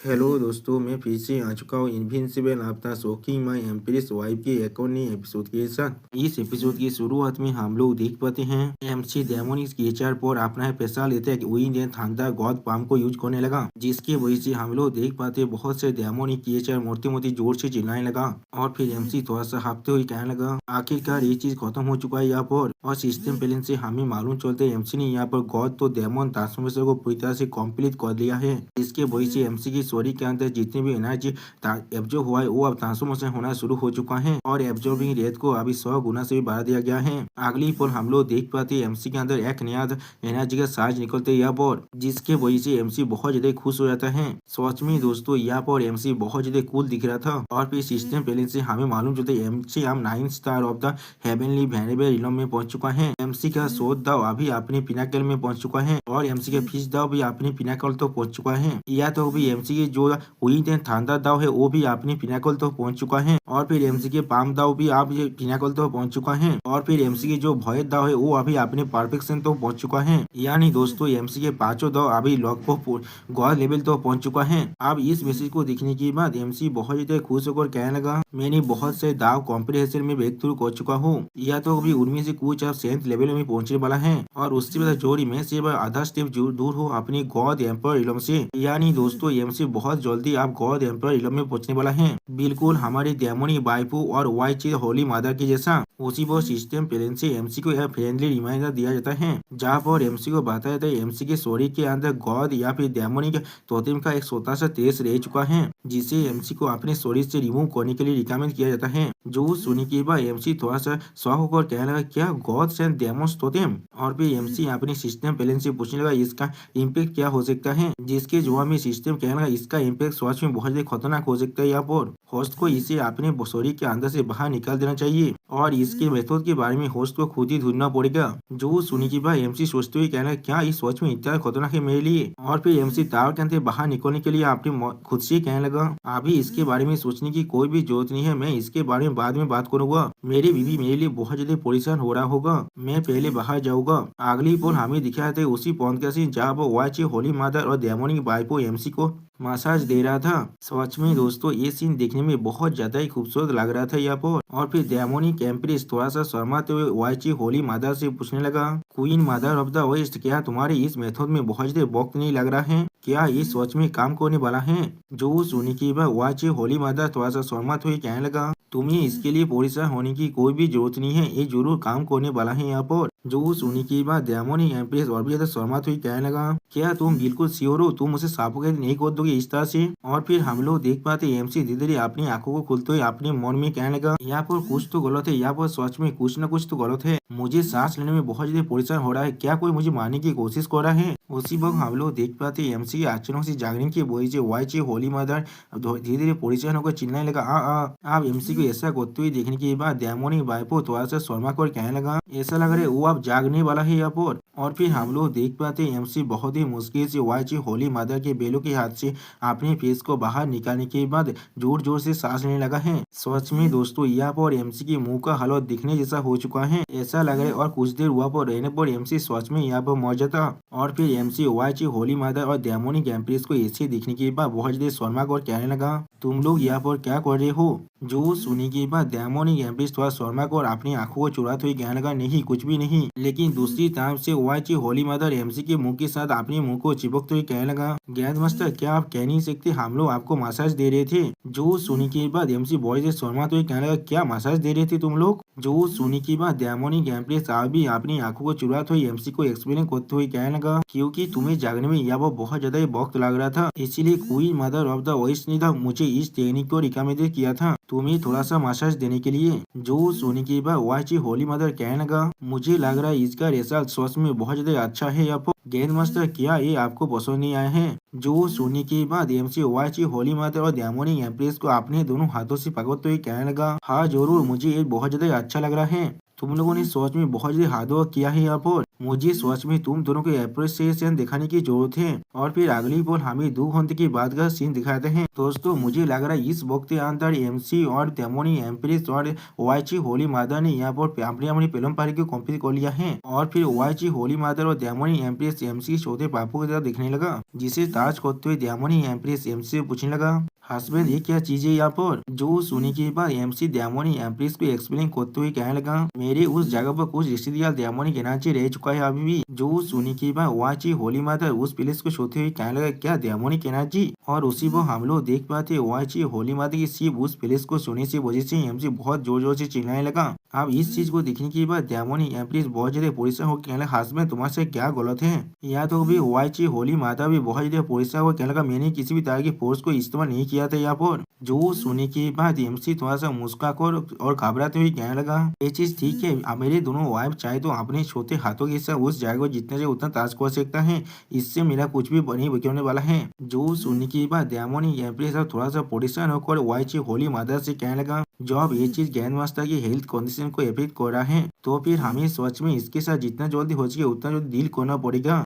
Hello दोस्तों, मैं फिर से आ चुका हूँ इनविंसिबल आफ्टर शॉकिंग माई एम्प्रेस वाइफ के एक और नए एपिसोड के साथ। इस एपिसोड की शुरुआत में हम लोग देख पाते हैं एमसी डेमोनिक क्रिएचर पर अपना पैसा लेते हैं कि वही ने थांडर गॉड पाम को यूज करने लगा, जिसकी वजह से हम लोग देख पाते हैं बहुत से डेमोनिक क्रिएचर मोटी मोटी जोर से चिल्लाने लगा। और फिर एमसी थोड़ा सा हाफते हुए कहने लगा आखिरकार ये चीज खत्म हो चुका है यहाँ पर। और सिस्टम प्लेन से हमें मालूम चलते है एमसी ने यहाँ पर गॉड तो डेमन ट्रांसफॉर्मेशन को पूरी तरह से कंप्लीट कर लिया है। इसके वजह से एमसी की स्टोरी के अंदर जितने भी एनर्जी एब्जॉर्ब हुआ है वो अब ट्रांसफॉर्मेशन होना शुरू हो चुका है और एब्जॉर्बिंग रेट को अभी 100 गुना से भी बढ़ा दिया गया है। अगली पल हम लोग देख पाते हैं एमसी के अंदर एक नया एनर्जी का चार्ज निकलते यहाँ पर, जिसके वजह से एमसी बहुत ज्यादा खुश हो जाता है। सच में दोस्तों यहाँ पर एमसी बहुत ज्यादा कूल दिख रहा था। और फिर सिस्टम पहले से हमें मालूम चलता है एमसी हम 9 star of the heavenly variable realm में पहुंच चुका है। एमसी का शोध दाव अभी अपने पिनाकल में पहुंच चुका है और एमसी का फिश दाव भी अपने पिनाकल तो पहुंच चुका है। या तो भी एमसी के जो विंड एंड थंडर दाव है वो भी अपने पिनाकल तो पहुंच चुका है। और फिर एमसी के पाम दाव भी आप ये पिनाकल तो पहुंच चुका है। और फिर एमसी के जो भय दाव है वो अभी अपने परफेक्शन तो पहुंच चुका है। यानी दोस्तों एमसी के पांचों दाव अभी लगभग गॉड लेवल तो पहुंच चुका है। अब इस मैसेज को देखने के बाद एमसी बहुत ज्यादा खुश होकर कहने लगा मैंने बहुत से दाव कॉम्प्रिहेंशन में ब्रेक थ्रू कर चुका हूँ। या तो अभी उनमें से कुछ अब 7th लेवल में पहुंचने वाला है और उससे बाद जोड़ी में से आधा स्टेप दूर हो अपनी गॉड एम्पर इलम से। यानी दोस्तों एमसी बहुत जल्दी आप गॉड एम्पर इलम में पहुंचने वाला है, बिल्कुल हमारी डेमोनी बाइपू और वाइची होली मादर की जैसा। उसी पर सिस्टम पेरेंट से एमसी को यह फ्रेंडली रिमाइंडर दिया जाता है जहाँ पर एमसी को बताया जाता है एमसी के स्टोरी के अंदर गॉड या फिर डेमोनिक तोतेम का एक छोटा सा तेज रह चुका है, जिसे एमसी को अपने स्टोरी से रिमूव करने के लिए रिकमेंड किया जाता है। जो सुनने के बाद एमसी थोड़ा सा शॉक होकर कहने लगा क्या गॉड्स एंड डेमोन्स तोतेम। और फिर एमसी अपने सिस्टम पेरेंट से पूछने लगा इसका इम्पैक्ट क्या हो सकता है, जिसके जवाब में सिस्टम कहने लगा इसका इम्पैक्ट सच में बहुत ज्यादा खतरनाक हो सकता है। यहाँ पर होस्ट को इसे अपने स्टोरी के अंदर से बाहर निकाल देना चाहिए और इसके मेथड के बारे में होस्ट को खुद ही ढूंढना पड़ेगा। जो सुनी की बात एमसी सोचते हुए कहना क्या इस सोच में इतना खतरनाक है मेरे लिए। और फिर एमसी टावर के अंदर बाहर निकलने के लिए अपने खुद से कहने लगा अभी इसके बारे में सोचने की कोई भी जरूरत नहीं है, मैं इसके बारे में बाद में बात करूंगा। मेरी बीवी मेरे लिए बहुत ज्यादा परेशान हो रहा होगा, मैं पहले बाहर जाऊंगा। अगली पोल हमें दिखाया था उसी पॉइंट का सीन जहाँ वो वाची होली मादर और डेमोनिक बाइपो एमसी को मसाज दे रहा था। सच में दोस्तों ये सीन देखने में बहुत ज्यादा ही खूबसूरत लग रहा था यहाँ पर। और फिर डेमोनिक एम्प्रेस थोड़ा सा शर्माते हुए वाइची होली मादर से पूछने लगा queen mother of the west क्या तुम्हारे इस मेथड में बहुत ज्यादा वक्त नहीं लग रहा है, क्या ये सच में काम करने वाला है। जो सुनी की बात वाइची होली मादर थोड़ा सा शर्माते हुए कहने लगा तुम्हें इसके लिए परेशान होने की कोई भी जरूरत नहीं है, ये जरूर काम करने वाला है यहाँ पर। जो सुनी की बात डेमोनिक एम्प्रेस और भी ज्यादा शर्माते हुए कहने लगा क्या तुम बिल्कुल श्योर हो तुम उसे सफोकेट नहीं कर दोगे इस तरह से। और फिर हम लोग देख पाते एमसी धीरे धीरे अपनी आंखों को खोलते हुए अपने मन में कहने लगा यहाँ पर कुछ तो गलत है, यहाँ पर सच में कुछ न कुछ तो गलत है, मुझे सांस लेने में बहुत ज्यादा परेशान हो रहा है, क्या कोई मुझे मारने की कोशिश कर रहा है। उसी वक्त हम लोग देख पाते एमसी के अचानक से जागने की वजह से वाइची होली मदर धीरे धीरे परेशान होकर चिल्लाने लगा आप एमसी को ऐसा करते हुए देखने के बाद डेमोनिक बाइपो थोड़ा सा शर्मा कर कहने लगा ऐसा लग रहा है वो अब जागने वाला है यहाँ पर। और फिर हम लोग देख पाते एमसी बहुत ही मुश्किल से वाइची होली मदर के बेलों के हाथ से अपने फेस को बाहर निकालने के बाद जोर जोर से सांस लेने लगा है। सच में दोस्तों यहाँ पर एमसी के मुंह का हालत दिखने जैसा हो चुका है, ऐसा लग रहा है और कुछ देर हुआ पर रहने पर एमसी सच में यहाँ पर मर जाता। और फिर एमसी वाइची होली मदर और डेमोनिक एम्प्रेस को ऐसे दिखने के बाद बहुत देर शर्मा और कहने लगा तुम लोग यहाँ पर क्या कर रहे हो। जो सुनी के बाद डेमोनिक एम्प्रेस थोड़ा शर्मा और अपनी आंखों को चुराते हुए कहने लगा नहीं कुछ भी नहीं। लेकिन दूसरी तरफ से वाइची होली मदर एमसी के मुंह के साथ अपने मुंह को चिपकते हुए कहने लगा गैस मास्टर क्या आप कह नहीं सकते हम लोग आपको मसाज दे रहे थे। जो सुनी के बाद एमसी बॉय से शर्माते हुए कहने लगा क्या मसाज दे रहे थे तुम लोग। जो सुनी के बाद डेमोनिक एम्प्रेस भी अपनी आंखों को चुराते हुए एमसी को एक्सप्लेन करते हुए कहने लगा क्योंकि तुम्हें जागने में यह बहुत ज्यादा वक्त लग रहा था, इसीलिए queen mother of the west ने मुझे इस टेक्निक को रिकमेंड किया था तुम्हें थोड़ा सा मसाज देने के लिए। जो सुनी के बाद वाइची होली मदर कहने लगा मुझे लग रहा है इसका रिजल्ट सच में बहुत ज्यादा अच्छा है। या गेंद मास्टर क्या ये आपको पसंद नहीं आए हैं। जो सुनने के बाद एमसी वाइची होली मदर और डेमोनिक एम्प्रेस को अपने दोनों हाथों से पकड़ते हुए कहने लगा हाँ जरूर मुझे ये बहुत ज्यादा अच्छा लग रहा है, तुम लोगों ने सच में बहुत ही हार्ड वर्क किया है यहाँ पर। मुझे सच में तुम दोनों को अप्रिसिएशन दिखाने की जरूरत है। और फिर अगली बोल हमें 2 घंटे के बाद का सीन दिखाते हैं। दोस्तों मुझे लग रहा है इस वक्त के अंदर एमसी और तेमोनी एम्प्रेस और वाईची होली मादर ने यहाँ पर अपनी अपनी फिल्म पारी को कंप्लीट कर लिया है। और फिर वाईची होली मादर और डेमोनी एम्प्रेस एमसी के छोटे पापू की तरह दिखने लगा, जिसे ताज करते हुए डेमोनी एम्प्रेस एमसी से पूछने लगा, हस्बैंड ये क्या चीज है यहाँ पर। जो सुनने के बाद एमसी डेमोनी एम्प्रेस को एक्सप्लेन करते हुए कहने लगा, मेरे उस जगह पर कुछ रिश्तेदार डेमोनिक एनर्जी रह चुका है अभी भी। जो सुनने के बाद वाची होली मादर उस प्लेस को छूते हुए कहने लगा, क्या डेमोनिक एनर्जी। और उसी पर हम लोग देख पाते वाची होली मादर की सिर्फ उस प्लेस को सुनने से वजह से एमसी बहुत जोर जोर से चिल्लाने लगा। अब इस चीज को देखने के बाद डेमोनी एम्प्रेस बहुत ज्यादा परेशान होकर कहने लगा, हस्बैंड तुम्हारे से क्या गलत है। या तो भी वाची होली माता भी बहुत ज्यादा परेशान होकर कहने लगा, मैंने किसी भी तरह की फोर्स को इस्तेमाल नहीं किया था यहाँ पर। जो सुनने के बाद एमसी थोड़ा सा मुस्कुराकर और घबराते हुए कहने लगा, ये चीज ठीक है, मेरे दोनों वाइफ चाहे तो अपने छोटे हाथों के साथ उस जगह को जितना चाहिए उतना ताज कर सकता है, इससे मेरा कुछ भी नहीं बिगड़ने वाला है। जो सुनने के बाद डेमोनी एम्प्रेस थोड़ा सा परेशान होकर वाईची होली मादर से कहने लगा, जब ये चीज ग्रैंड मास्टर की हेल्थ कंडीशन को इफेक्ट कर रहा है तो फिर हमें सच में इसके साथ जितना जल्दी हो सके उतना जल्दी डील करना पड़ेगा।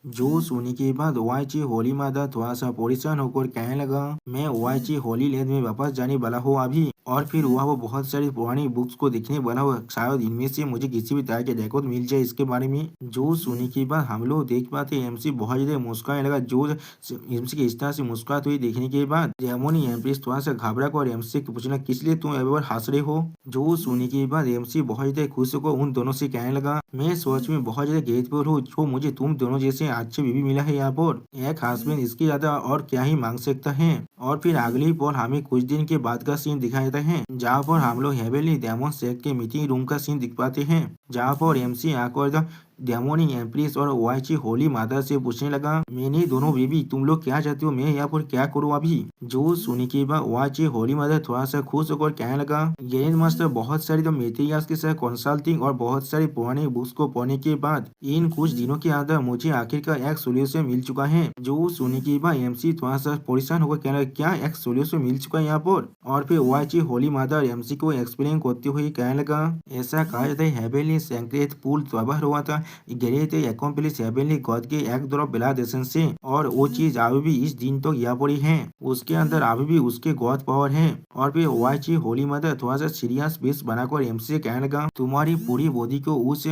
जो सुनने के बाद वाईची होली मादर थोड़ा सा परेशान होकर कहने लगा, मैं वाईची होली लैंड में वापस जाने वाला हूँ अभी। और फिर वह वो बहुत सारी पुरानी बुक्स को देखने वाला हो, शायद इनमें से मुझे किसी भी तरह के रिकॉर्ड मिल जाए इसके बारे में। जो सुनने के बाद हम लोग देख पाते एमसी बहुत ज्यादा मुस्कुराने लगा। जो एमसी के इस तरह से मुस्कुराते हुए देखने के बाद डेमोनी एम्प्रेस थोड़ा सा घबरा कर एमसी को पूछना, किस लिए तुम अभी हंस रहे हो। जो सुनने के बाद एमसी बहुत ज्यादा खुश होकर उन दोनों से कहने लगा, मैं सच में बहुत ज्यादा ग्रेटफुल हूँ जो मुझे तुम दोनों जैसे अच्छे बीवी मिला है यहाँ पर। एक हस्बैंड इसके ज्यादा और क्या ही मांग सकता है। और फिर अगली पल हमें कुछ दिन के बाद का सीन दिखाया जाता है, जहाँ पर हम लोग हेवेली डेमन सेट के मीटिंग रूम का सीन दिख पाते हैं, जहाँ पर एमसी आकर डेमोनी एम्प्रेस और वाईची होली मादर से पूछने लगा, मैंने दोनों बेबी तुम लोग क्या चाहते हो, मैं यहाँ पर क्या करूँ अभी। जो सुनने के बाद वाईची होली मादर थोड़ा सा खुश होकर कहने लगा, ग्रैंड मास्टर बहुत सारी तो मेटेरियल्स के साथ कंसल्टिंग और बहुत सारी पुरानी बुक्स को पढ़ने के बाद इन कुछ दिनों के अंदर मुझे आखिरकार एक सोल्यूशन मिल चुका है। जो सुनने के बाद एमसी थोड़ा सा परेशान होकर कहने लगा, क्या एक सोल्यूशन मिल चुका है यहाँ पर। और फिर वाईची होली मादर एमसी को एक्सप्लेन करते हुए कहने लगा, ऐसा कहा जाता है हेवेली सैंक्रेट पूल तबाह हुआ था ग्रेट एकम्प्लिश हेवेनली गॉड के एक तरफ ब्लाडेशन से, और वो चीज अभी भी इस दिन तो यहाँ पर ही है, उसके अंदर अभी भी उसके गॉड पावर है। और फिर वाईची होली मदर थोड़ा सा सीरियस बेस बनाकर एमसी से कहने लगा, तुम्हारी पूरी बॉडी को उस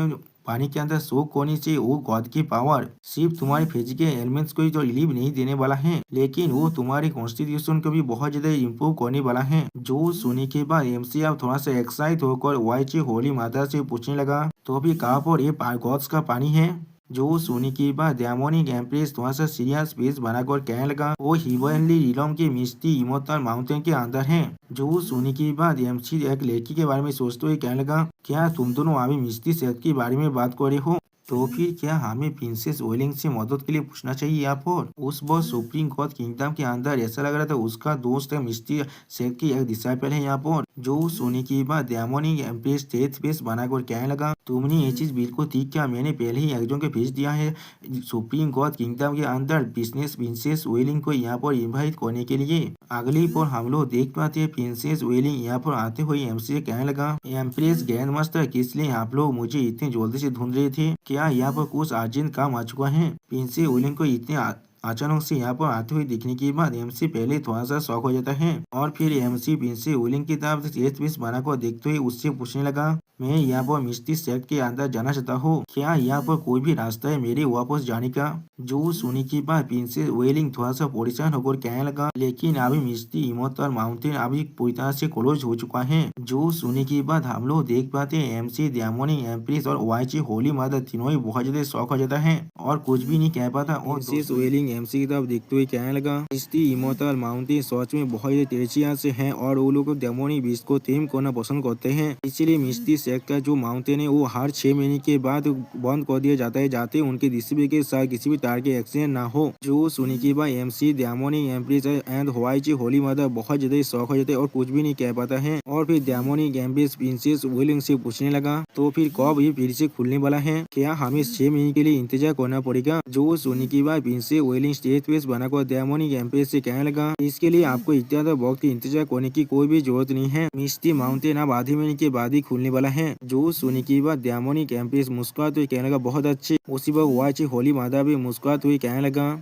पानी के अंदर सोख करने से वो गॉड की पावर सिर्फ तुम्हारी फिजिकल एलिमेंट्स को ही तो रिलीव नहीं देने वाला है, लेकिन वो तुम्हारी कॉन्स्टिट्यूशन को भी बहुत ज्यादा इम्प्रूव करने वाला है। जो सुनने के बाद एमसी अब थोड़ा सा एक्साइट होकर वाईची होली माता से पूछने लगा, तो अभी कहाँ पर ये गॉड्स का पानी है। जो सुनने के बाद डेमोनिक एम्प्रेस थोड़ा सा सीरियस फेस बनाकर कहने लगा, वो हिवनली रिलम के मिस्टी इमोटल माउंटेन के अंदर है। जो सुनने के बाद एमसी एक लड़की के बारे में सोचते हुए कहने लगा, क्या तुम दोनों अभी मिस्टी सेट के बारे में बात कर रहे हो। तो फिर क्या हमें प्रिंसेस वेलिंग से मदद के लिए पूछना चाहिए यहाँ पर। उस बॉस सुप्रीम गॉड किंगडम के अंदर ऐसा लग रहा था उसका दोस्त है मिस्टी सेट की एक डिसाइपल है यहाँ पर। जो सुनने के बाद डेमोनिक एम्प्रेस तेज फेस बनाकर कहने लगा, तुमने ये चीज बिल्कुल ठीक किया, मैंने पहले ही एक जन को भेज दिया है सुप्रीम गॉड किंगडम के अंदर बिजनेस प्रिंसेस वेलिंग को यहाँ पर इन्वाइट करने के लिए। अगली पर हम लोग देख पाते हैं प्रिंसेस वेलिंग यहाँ पर आते हुए एमसी से कहने लगा, एम्प्रेस ग्रैंड मास्टर किस लिए आप लोग मुझे इतने जल्दी से ढूंढ रहे थे, क्या यहाँ पर कुछ अर्जेंट काम आ चुका है। प्रिंसेस वेलिंग को इतने अचानक से यहाँ पर आते हुए दिखने के बाद एमसी पहले थोड़ा सा शॉक हो जाता है, और फिर एमसी प्रिंसेस वेलिंग की तरफ तेज फेस बनाकर देखते हुए उससे पूछने लगा, मैं यहाँ पर मिस्टी सेक्ट के अंदर जाना चाहता हूँ, क्या यहाँ पर कोई भी रास्ता है मेरे वापस जाने का। जो सुनने के बाद प्रिंसेस वेलिंग थोड़ा सा परेशान होकर कहने लगा, लेकिन अभी मिस्टी इमोटल माउंटेन अभी पूरी तरह से क्लोज हो चुका है। जो सुनने के बाद हम लोग देख पाते हैं एमसी डेमोनी एम्प्रेस और वाईची होली मदर तीनों ही बहुत ज्यादा शौक हो जाता है और कुछ भी नहीं कह पाता। और प्रिंसेस वेलिंग एमसी की तरफ देखते हुए कहने लगा, मिस्टी इमोटल माउंटेन सच में बहुत ज्यादा तेजिया से है और वो लोग डेमोनी बीस्ट को टेम करना पसंद करते हैं, इसलिए मिस्टी सेक्ट का जो माउंटेन है वो हर 6 महीने के बाद बंद कर दिया जाता है, जाते उनके डिस्ट्रिब्यूटर के साथ किसी भी तरह के एक्सीडेंट ना हो। जो सुनने के बाद एमसी डेमोनी एम्प्रेस एंड वाईची होली मदर बहुत ज्यादा शौक हो जाते हैं और कुछ भी नहीं कह पाता है। और फिर डेमोनी एम्प्रेस प्रिंसेस वेलिंग से पूछने लगा, तो फिर कब ये फिर से खुलने वाला है, क्या हमें 6 महीने के लिए इंतजार करना पड़ेगा। जो सुनने के बाद प्रिंसेस वेलिंग वेलिंग स्टेज पेस बनाकर डेमोनिक एम्प्रेस से कहने लगा, इसके लिए आपको इतना वक्त इंतजार करने की कोई भी जरूरत नहीं है। मिस्टी माउंटेन अब आधे महीने के बाद ही खुलने वाला है। जो सुनने के बाद डेमोनिक एम्प्रेस मुस्कुराते हुए कहने लगा, बहुत अच्छे। उसी वक्त वाच होली मादा भी मुस्कुराते हुए कहने लगा,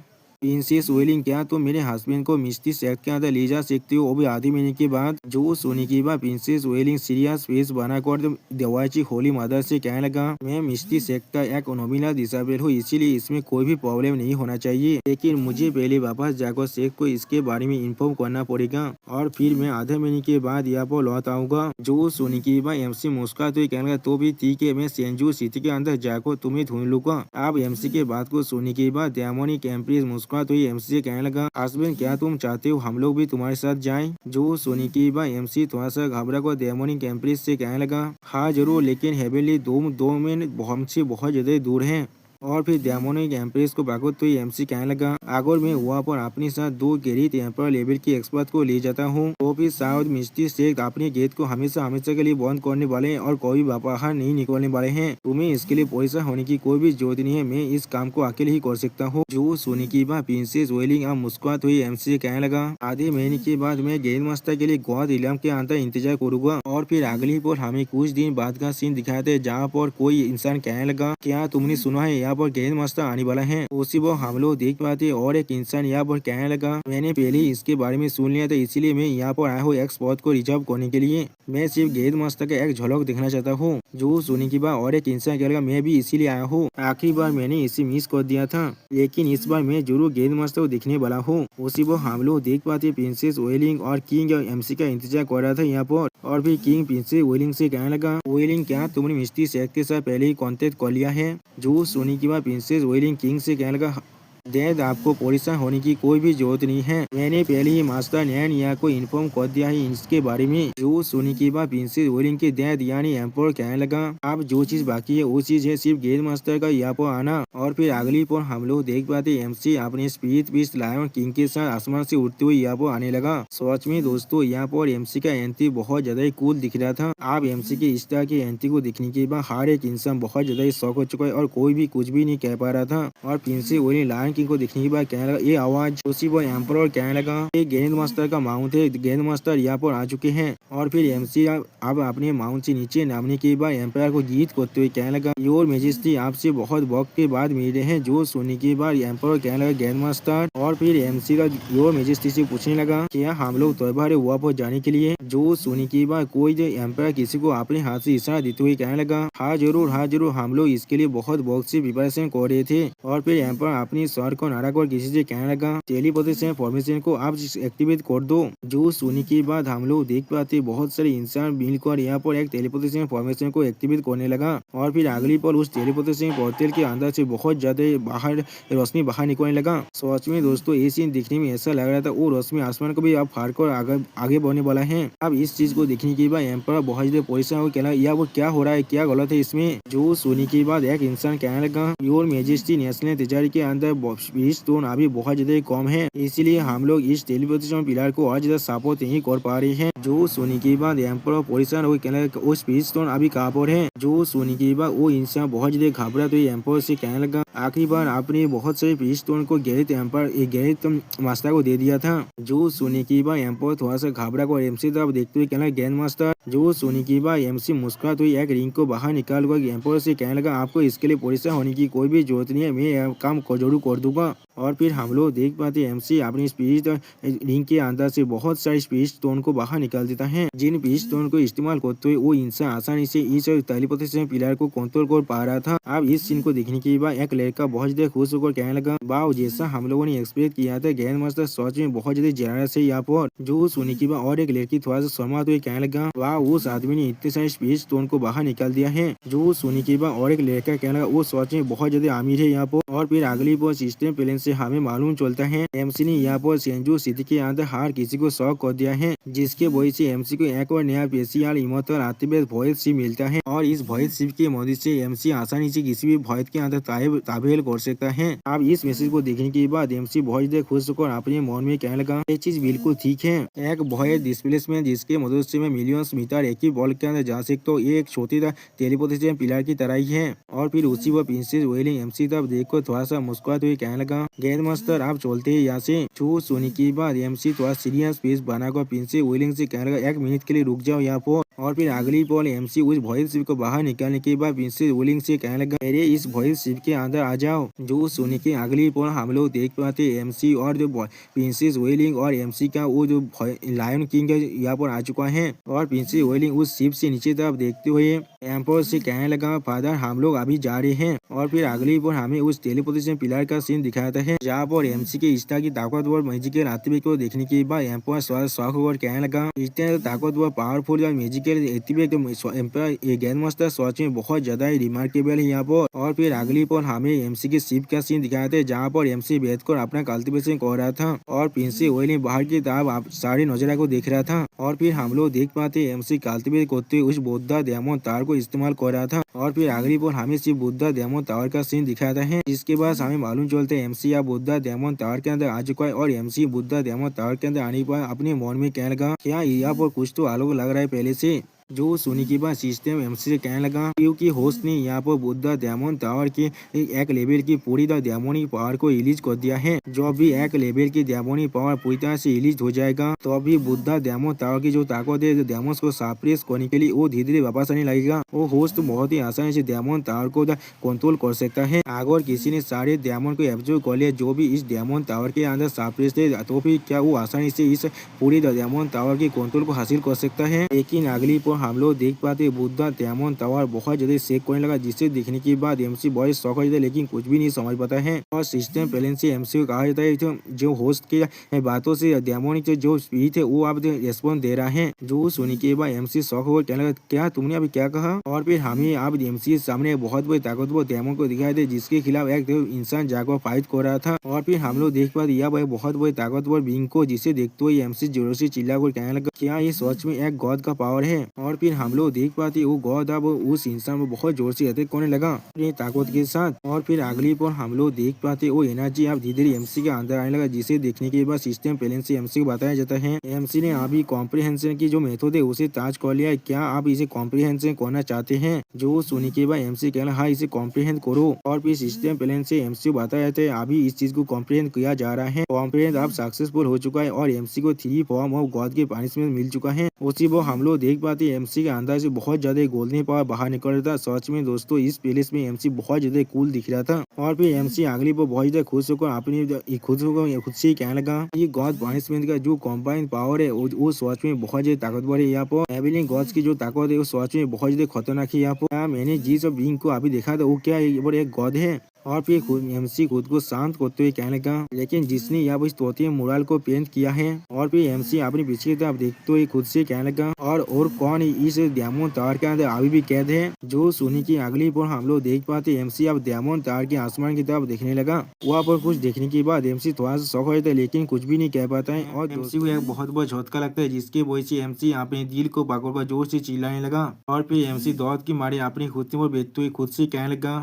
प्रिंसेस वेलिंग, क्या तुम मेरे हस्बैंड को मिस्टी सेक्ट के अंदर ले जा सकते हो, वो भी आधे महीने के बाद। जो सोने के बाद प्रिंसेस वेलिंग सीरियस फेस बनाकर देवाची होली मदर से कहने लगा, मैं मिस्टी सेक्ट का एक नॉमिनल डिसेबल हूँ, इसीलिए इसमें कोई भी प्रॉब्लम नहीं होना चाहिए, लेकिन मुझे पहले वापस जाकर सेक्ट को इसके बारे में इन्फॉर्म करना पड़ेगा और फिर मैं आधे महीने के बाद यहाँ पर लौट आऊंगा। जो सोने के बाद एमसी मुस्कुराते हुए कहने लगा, तो भी ठीक है, मैं सेंजू सिटी के अंदर जाकर तुम्हें ढूंढ लूंगा। अब एमसी के बात को सुनने के बाद डेमोनिक एम्प्रेस तो ये एमसी से कहने लगा, हस्बैंड क्या तुम चाहते हो हम लोग भी तुम्हारे साथ जाएं? जो सोने की बात एमसी थोड़ा सा घबरा कर डेमोनिक एम्प्रेस से कहने लगा, हाँ जरूर, लेकिन हेवेली दो में हमसे बहुत ज्यादा दूर है। और फिर डेमोनिक एम्प्रेस को भागो तो एमसी कहने लगा, अगर मैं वहाँ पर अपने साथ 2 गेरित एम्पर लेवल के एक्सपर्ट को ले जाता हूँ तो फिर शायद मिस्टी सेक्ट अपने गेट को हमेशा हमेशा के लिए बंद करने वाले हैं और कोई बाहर नहीं निकलने वाले हैं। तुम्हें इसके लिए परेशान होने की कोई भी जरूरत नहीं है, मैं इस काम को अकेले ही कर सकता हूँ। जो सोने की बात प्रिंसेस वेलिंग अब मुस्कुराते हुए एमसी से कहने लगा, आधे महीने के बाद मैं गेंद मास्टर के लिए गॉड इलाम के अंदर इंतजार करूंगा। और फिर अगली पर हमें कुछ दिन बाद का सीन दिखाया था जहाँ पर कोई इंसान कहने लगा, क्या तुमने सुना है यहाँ पर गेंद मास्टर आने वाला है? उसी वो हम लोग देख पाते और एक इंसान यहाँ पर कहने लगा, मैंने पहले ही इसके बारे में सुन लिया था, इसीलिए मैं यहाँ पर आया हूँ एक स्पॉट को रिजर्व करने के लिए। मैं सिर्फ गेंद मास्टर का एक झलक दिखना चाहता हूँ। जो सुनने की बात और एक इंसान कहने लगा, मैं भी इसीलिए आया हूँ, आखिरी बार मैंने इसे मिस कर दिया था, लेकिन इस बार मैं जरूर गेंद मास्टर को दिखने वाला हूँ। उसी वो हम लोग देख पाते प्रिंसेस वेलिंग और किंग एमसी का इंतजार कर रहा था यहाँ पर। और फिर किंग प्रिंसेस वेलिंग से कहने लगा, वेलिंग क्या तुमने मिस्टी सेक्ट के साथ पहले ही कॉन्टेक्ट कर लिया है? जो सुनने की बात प्रिंसेस वेलिंग किंग से कहने लगा, डैड आपको परेशान होने की कोई भी जरूरत नहीं है, मैंने पहले ही मास्टर नैनिया को इन्फॉर्म कर दिया है इसके बारे में। जो सुनने के बाद प्रिंसेस वेलिंग के डैड यानी एम्पर कहने लगा, अब जो चीज बाकी है वो चीज है सिर्फ गेंद मास्टर का यहाँ पर आना। और फिर अगली पर हम लोग देख पाते एमसी अपने स्पीड बीस्ट लायन किंग के साथ आसमान से उड़ते हुए यहाँ पर आने लगा। सच में दोस्तों यहाँ पर एमसी का एंट्री बहुत ज्यादा कूल दिख रहा था। आप एमसी के इस तरह की एंट्री को देखने के बाद हर एक इंसान बहुत ज्यादा शौक हो चुका है और कोई भी कुछ भी नहीं कह पा रहा था। और प्रिंसेस वेलिंग लायन किंग को देखने के बाद कहने लगा, ये आवाज उसी वो एम्परर कहने लगा, ये गेंद मास्टर का माउंट है, गेंद मास्टर यहाँ पर आ चुके हैं। और फिर एमसी अब अपने माउंट से नीचे नामने के बाद एम्पायर को गीत करते हुए कहने लगा, योर मेजेस्टी आपसे बहुत वक्त के बाद मिले हैं। जो सुनने के बाद एम्पायर कहने लगा, गेंद मास्टर। और फिर एमसी का योर मेजेस्टी से पूछने लगा, क्या हम लोग त्योहार हुआ पर जाने के लिए? जो सुनने के बाद कोई एम्पायर किसी को अपने हाथ से इशारा देते हुए कहने लगा, हाँ जरूर हम लोग इसके लिए बहुत वक्त से प्रिपरेशन कर रहे थे। और फिर एम्पायर अपनी सर को नारा कर किसी से कहने लगा, टेलीपोर्टेशन फॉर्मेशन को आप एक्टिवेट कर दो। जो सुनने के बाद हम लोग देख पाते बहुत सारे इंसान मिलकर यहाँ पर एक टेलीपोर्टेशन फॉर्मेशन को एक्टिवेट करने लगा। और फिर अगली पर उस टेलीपोर्टेशन पोर्टल के अंदर से बहुत ज्यादा बाहर रोशनी बाहर निकलने लगा। सच में दोस्तों ये सीन देखने में ऐसा लग रहा था वो रोशनी आसमान को भी अब फाड़ कर आगे बढ़ने वाला है। अब इस चीज को देखने के बाद एम्पायर बहुत ज्यादा परेशान हो कहना, या वो क्या हो रहा है, क्या गलत है इसमें? जो सुनने के बाद एक इंसान कहने लगा, योर मेजेस्टी नेशनल तिजारी के अंदर स्टोन अभी बहुत ज्यादा कम है, इसलिए हम लोग इस टेलीपोर्टेशन पिलर को और ज्यादा सपोर्ट नहीं कर पा रहे हैं। जो सुनने के बाद एम्पायर परेशान हो कहने लगा, वो स्पीड स्टोन अभी कहाँ पर है? जो सुनने के बाद वो इंसान बहुत ज्यादा घबरा तो एम्पायर से कहने लगा, आखिरी बार आपने बहुत सारे स्पीड स्टोन को गेरित मास्टर को दे दिया था। जो सुनने के बाद एम्पायर थोड़ा सा घबरा कर एमसी तरफ देखते हुए कहने लगा, गेंद मास्टर। जो सुनने के बाद एमसी मुस्कुराते हुए एक रिंग को बाहर निकाल कर एम्पायर से कहने लगा, आपको इसके लिए परेशान होने की कोई भी जरूरत नहीं है, मैं काम जरूर कर दूंगा। और फिर हम लोग देख पाते एमसी अपनी स्पीड रिंग के अंदर से बहुत सारे स्पीड स्टोन को बाहर निकाल देता है, जिन स्पीड स्टोन को इस्तेमाल करते हुए वो इंसान आसानी से इस टेलीपोर्टेशन पिलर को कंट्रोल कर पा रहा था। अब इस सीन को देखने के बाद एक लड़का बहुत ज्यादा खुश होकर कहने लगा, वाह जैसा हम लोगों ने एक्सपेक्ट किया था, गेंद मास्टर सच में बहुत ज्यादा जेनरस है यहाँ पर। जो सुनने के बाद और एक लड़की थोड़ा सा शर्माते हुए कहने लगा, वाह उस आदमी ने इतने सारे स्पीड स्टोन को बाहर निकाल दिया है। जो सुनने के बाद और एक लड़का कहने लगा, वो सच में बहुत ज्यादा अमीर है यहाँ पर। और फिर अगली पर सिस्टम प्लान से हमें मालूम चलता है एमसी ने यहाँ पर सेंजू सिटी के अंदर हर किसी को शॉक कर दिया है, जिसके वजह से एमसी को एक और नया special immortal artefact voice ship मिलता है। और इस वॉइस शिप की मदद से एमसी आसानी से किसी भी वॉइस के अंदर ताबेल कर सकता है। अब इस मैसेज को देखने के बाद एमसी बहुत ज्यादा खुश होकर अपने मन में कहने लगा, ये चीज बिल्कुल ठीक है, एक वॉइस डिस्प्लेसमेंट जिसके मदद से मैं मिलियन मीटर एक ही बॉल के अंदर जा सकता हूँ, ये एक छोटी टेलीपोर्टेशन पिलर की तरह ही है। और फिर उसी वह प्रिंसेस वेलिंग एमसी तब देखकर थोड़ा सा मुस्कुराते हुए कहने लगा, गेंद मास्टर आप चलते हैं यहाँ से। जो सुनने के बाद एमसी थोड़ा सीरियस फेस बनाकर प्रिंस वेलिंग से कहने लगा 1 मिनट के लिए रुक जाओ यहाँ पर। और फिर अगली बॉल एमसी उस भॉइस शिप को बाहर निकालने के बाद प्रिंस वेलिंग से कहने लगा अरे इस भॉइस शिप के अंदर आ जाओ। जो सुनने के अगली बॉल हम लोग देख पाते एमसी और जो प्रिंसेस वेलिंग और एमसी का वो जो लायन किंग यहाँ पर आ चुका है। और प्रिंसेस वेलिंग उस शिप से नीचे तरफ देखते हुए एम्पर से कहने लगा फादर हम लोग अभी जा रहे हैं। और फिर अगली बार हमें उस टेलीपोर्टेशन पिलर का सीन दिखाता है जहाँ पर एमसी के स्टार की ताकतवर मैजिकल एक्टिवेट को देखने के बाद एम्पर शॉक होकर कहने लगा इतने ताकतवर पावरफुल और मैजिकल एक्टिवेट गेंद मास्टर सच में बहुत ज्यादा रिमार्केबल है यहाँ पर। और फिर अगली पर हमें एमसी के शिप का सीन दिखाते हैं जहाँ पर एमसी बैठकर अपना कल्टिवेशन कर रहा था और प्रिंस वेलिंग बाहर की तरफ सारे नजरा को देख रहा था। और फिर हम लोग देख पाते एमसी कल्टिवेट करते उस बुद्धा डायमंड टावर को इस्तेमाल कर रहा था। और फिर अगली बार हमें सिर्फ बुद्धा डायमंड टावर का सीन दिखाता है जिसके बाद हमें मालूम चलता है एमसी या बुद्धा डायमंड टावर के अंदर आ चुका है। और एमसी बुद्धा डायमंड टावर के अंदर आने के बाद अपने मन में कहने लगा क्या यहाँ पर कुछ तो अलग लग रहा है पहले से। जो सुनी के बाद सिस्टम एमसी से कहने लगा क्योंकि होस्ट ने यहाँ पर बुद्धा डायमंड टावर के एक लेवल की पूरी तरह डायमंडिक पावर को रिलीज कर दिया है। जो भी एक लेवल की डायमंडिक पावर पूरी तरह से रिलीज हो जाएगा तो अभी बुद्धा डायमंड टावर की जो ताकत है डायमंड्स को सप्रेस करने के लिए वो धीरे धीरे वापस आने लगेगा। वो होस्ट बहुत ही आसानी से डायमंड टावर को कंट्रोल कर सकता है। अगर किसी ने सारे डायमंड को एब्जॉर्ब कर लिया जो भी इस डायमंड टावर के अंदर सप्रेस थे तो फिर क्या वो आसानी से इस पूरी डायमंड टावर के कंट्रोल को हासिल कर सकता है। लेकिन अगली पर हम लोग देख पाते बुद्धा डायमंड टावर बहुत ज्यादा शेक करने लगा जिसे देखने के बाद एमसी बहुत शॉक हो जाता है लेकिन कुछ भी नहीं समझ पाता है। और सिस्टम पहले से एमसी को कहा जाता है तो जो होस्ट के बातों से डायमंड जो स्पीड है वो आप रेस्पॉन्स दे रहा है। जो सुनी के बाद एमसी शॉक हो कहने लगा क्या तुमने अभी क्या कहा। और फिर हमें आप एमसी के सामने बहुत बड़ी ताकतवर डायमंड को दिखाई दे जिसके खिलाफ एक इंसान जाकर फाइट कर रहा था। और फिर हम लोग देख पाते यह बहुत बड़ी ताकतवर बींग को जिसे देखते हुए एमसी जोरों से चिल्ला कर कहने लगा क्या ये सच में एक गॉड का पावर है। और फिर हम लोग देख पाते वो गॉड अब उस इंसान में बहुत जोर से अटैक करने लगा अपनी ताकत के साथ। और फिर अगली पर हम लोग देख पाते वो एनर्जी अब धीरे धीरे एमसी के अंदर आने लगा जिसे देखने के बाद सिस्टम पहले से एमसी को बताया जाता है एमसी ने अभी कॉम्प्रिहेंशन की जो मेथड है उसे ताज कर लिया है क्या आप इसे कॉम्प्रिहेंशन करना चाहते हैं। जो सुनी के बाद एमसी कहना हाँ इसे कॉम्प्रिहेंड करो। और फिर सिस्टम पहले से एमसी को बताया जाता है अभी इस चीज को कॉम्प्रिहेंड किया जा रहा है। कॉम्प्रिहेंड अब सक्सेसफुल हो चुका है और एमसी को 3 फॉर्म ऑफ गॉड के पनिशमेंट मिल चुका है। उसी वो हम लोग देख पाते एमसी के अंदर से बहुत ज्यादा गोल्डन पावर बाहर निकल रहा था। सच में दोस्तों इस पैलेस में एमसी बहुत ज्यादा कूल दिख रहा था। और फिर एमसी अगली पर बहुत ज्यादा खुश होकर अपनी खुद से ही कहने लगा ये गॉड पनिशमेंट का जो कॉम्बाइंड पावर है वो सच में बहुत ज्यादा ताकतवर है। यहाँ पर एविलिंग गॉड्स की जो ताकत है वो सच में बहुत ज्यादा खतरनाक है। यहाँ पर मैंने जिस बीइंग को अभी देखा था वो क्या एक गॉड है। और फिर एमसी खुद को शांत करते हुए कहने लगा लेकिन जिसने यहाँ पर इस तोते मुराल को पेंट किया है। और फिर एमसी अपने पीछे की तरफ देखते हुए खुद से कहने लगा और कौन इस डायमंड टावर के अंदर अभी भी कैद है। जो सुनी की अगली पर हम लोग देख पाते एमसी अब डायमंड टावर के आसमान की तरफ देखने लगा। वहाँ पर कुछ देखने के बाद एमसी थोड़ा सा शौक हो जाता है लेकिन कुछ भी नहीं कह पाता है। और एमसी को एक बहुत बड़ा झटका लगता है जिसके वजह से एमसी अपने दिल को पकड़कर जोर से चिल्लाने लगा। और फिर एमसी दौड़ की मारे अपनी खुद पर बैठते हुए खुद से कहने लगा